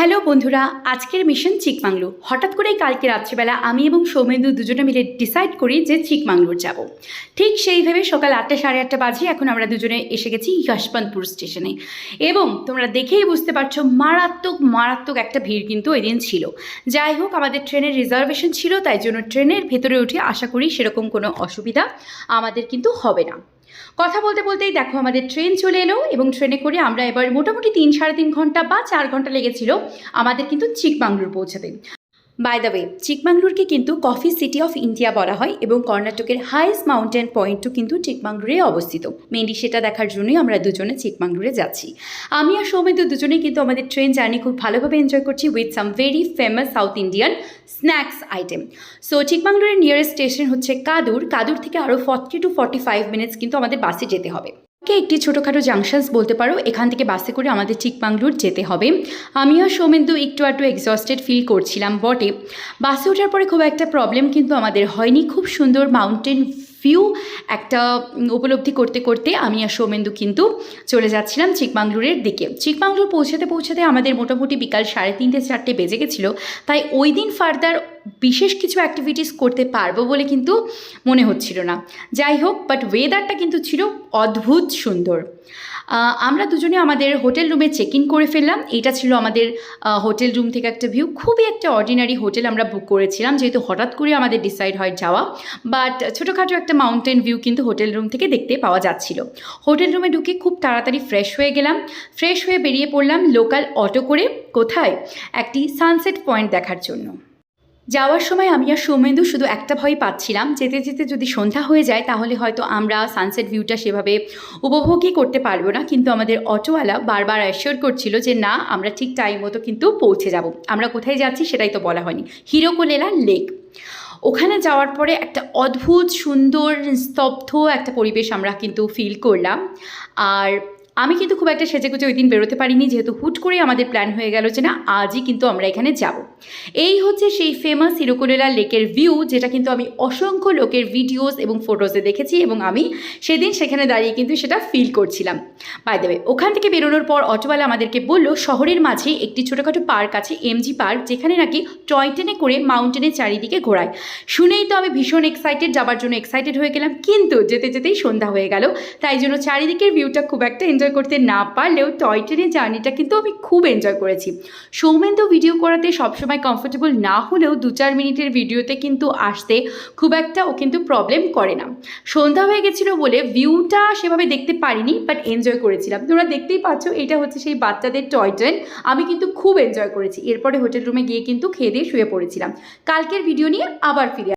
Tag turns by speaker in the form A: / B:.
A: Hello বন্ধুরা, আজকের mission চিকমাঙ্গলুর। হঠাৎ করেই কালকে রাত্রিবেলা আমি এবং সৌমেন্দু দুজনে মিলে ডিসাইড করি যে চিকমাঙ্গলুর যাব। ঠিক সেই ভেবে সকাল 8টা সাড়ে 8টা বাজে এখন আমরা দুজনে এসে গেছি যশবন্তপুর স্টেশনে। এবং তোমরা দেখেই বুঝতে পারছো মারাত্মক একটা ভিড় কিন্তু ওই দিন ছিল। যাই হোক, আমাদের ট্রেনের রিজার্ভেশন ছিল, তাই জন্য ট্রেনের ভেতরে উঠে আশা করি সেরকম কোনো অসুবিধা আমাদের কিন্তু হবে না। কথা বলতে বলতেই দেখো আমাদের ট্রেন চলে এলো এবং ট্রেনে করে আমরা এবার মোটামুটি 3-3.5 ঘন্টা বা 4 ঘন্টা লেগেছিল আমাদের কিন্তু চিকমাঙ্গলুর পৌঁছাতে। বাই দ্য ওয়ে, চিকমাঙ্গলুরকে কিন্তু কফি সিটি অফ ইন্ডিয়া বলা হয় এবং কর্ণাটকের হাইয়েস্ট মাউন্টেন পয়েন্টও কিন্তু চিকমাঙ্গলুরে অবস্থিত। মেনলি সেটা দেখার জন্যই আমরা দুজনে চিকমাঙ্গলুরে যাচ্ছি। আমি আর সৌমেন্দু দুজনেই কিন্তু আমাদের ট্রেন জার্নি খুব ভালোভাবে এনজয় করছি with some very famous South Indian snacks item. So চিকমাঙ্গলুরের নিয়ারেস্ট স্টেশন হচ্ছে কাদুর থেকে আরও 40 to 45 মিনিটস কিন্তু আমাদের বাসে যেতে হবে। একটি ছোটোখাটো জাংশনস বলতে পারো, এখান থেকে বাসে করে আমাদের চিকমাঙ্গলুর যেতে হবে। আমি আর সৌমেন্দু একটু এক্সস্টেড ফিল করছিলাম বটে। বাসে ওঠার পরে খুব একটা প্রবলেম কিন্তু আমাদের হয়নি। খুব সুন্দর মাউন্টেন ভিউ একটা উপলব্ধি করতে করতে আমি আর সৌমেন্দু কিন্তু চলে যাচ্ছিলাম চিকমাঙ্গলুরের দিকে। চিকমাঙ্গলুর পৌঁছাতে আমাদের মোটামুটি বিকাল 3:30-4টে বেজে গেছিলো। তাই ওই দিন ফার্দার বিশেষ কিছু অ্যাক্টিভিটিস করতে পারবো বলে কিন্তু মনে হচ্ছিল না। যাই হোক, বাট ওয়েদারটা কিন্তু ছিল অদ্ভুত সুন্দর। আমরা দুজনে আমাদের হোটেল রুমে চেক ইন করে ফেললাম। এটা ছিল আমাদের হোটেল রুম থেকে একটা ভিউ। খুবই একটা অর্ডিনারি হোটেল আমরা বুক করেছিলাম, যেহেতু হঠাৎ করে আমাদের ডিসাইড হয় যাওয়া। বাট ছোটোখাটো একটা মাউন্টেন ভিউ কিন্তু হোটেল রুম থেকে দেখতে পাওয়া যাচ্ছিল। হোটেল রুমে ঢুকে খুব তাড়াতাড়ি ফ্রেশ হয়ে গেলাম। ফ্রেশ হয়ে বেরিয়ে পড়লাম লোকাল অটো করে। কোথায়? একটি সানসেট পয়েন্ট দেখার জন্য। যাওয়ার সময় আমি আর সৌমেন্দু শুধু একটা ভয় পাচ্ছিলাম, যেতে যেতে যদি সন্ধ্যা হয়ে যায় তাহলে হয়তো আমরা সানসেট ভিউটা সেভাবে উপভোগই করতে পারবো না। কিন্তু আমাদের অটোওয়ালা বারবার অ্যাসিওর করছিল যে না, আমরা ঠিক টাইম মতো কিন্তু পৌঁছে যাব। আমরা কোথায় যাচ্ছি সেটাই তো বলা হয়নি। হিরোকোলেলা লেক। ওখানে যাওয়ার পরে একটা অদ্ভুত সুন্দর স্তব্ধ একটা পরিবেশ আমরা কিন্তু ফিল করলাম। আর আমি কিন্তু খুব একটা সেজেগুজে ওই দিন বেরোতে পারিনি, যেহেতু হুট করে আমাদের প্ল্যান হয়ে গেল যে না, আজই কিন্তু আমরা এখানে যাব। এই হচ্ছে সেই ফেমাস হিরোকোলেলা লেকের ভিউ, যেটা কিন্তু আমি অসংখ্য লোকের ভিডিওস এবং ফটোসে দেখেছি এবং আমি সেদিন সেখানে দাঁড়িয়ে কিন্তু সেটা ফিল করছিলাম। বাই দ্য ওয়ে, ওখান থেকে বেরোনোর পর অটোওয়ালা আমাদেরকে বললো শহরের মাঝে একটি ছোটোখাটো পার্ক আছে, এমজি পার্ক, যেখানে নাকি টয় ট্রেনে করে মাউন্টেনের চারিদিকে ঘোরায়। শুনেই তো আমি ভীষণ এক্সাইটেড, যাবার জন্য এক্সাইটেড হয়ে গেলাম। কিন্তু যেতে যেতেই সন্ধ্যা হয়ে গেল, তাই জন্য চারিদিকের ভিউটা খুব একটা এনজয় করতে না পারলেও টয় ট্রেনের জার্নিটা কিন্তু আমি খুব এনজয় করেছি। সৌমেন্দু ভিডিও করাতে সবসময় কমফোর্টেবল না হলেও 2-4 মিনিটের ভিডিওতে কিন্তু আসতে খুব একটা ও কিন্তু প্রবলেম করে না। সন্ধ্যা হয়ে গেছিলো বলে ভিউটা সেভাবে দেখতে পারিনি, বাট এনজয় করেছিলাম। তোমরা দেখতেই পাচ্ছ, এটা হচ্ছে সেই বাচ্চাদের টয় ট্রেন। আমি কিন্তু খুব এনজয় করেছি। এরপরে হোটেল রুমে গিয়ে কিন্তু খেয়ে দিয়ে শুয়ে পড়েছিলাম। কালকের ভিডিও নিয়ে আবার ফিরে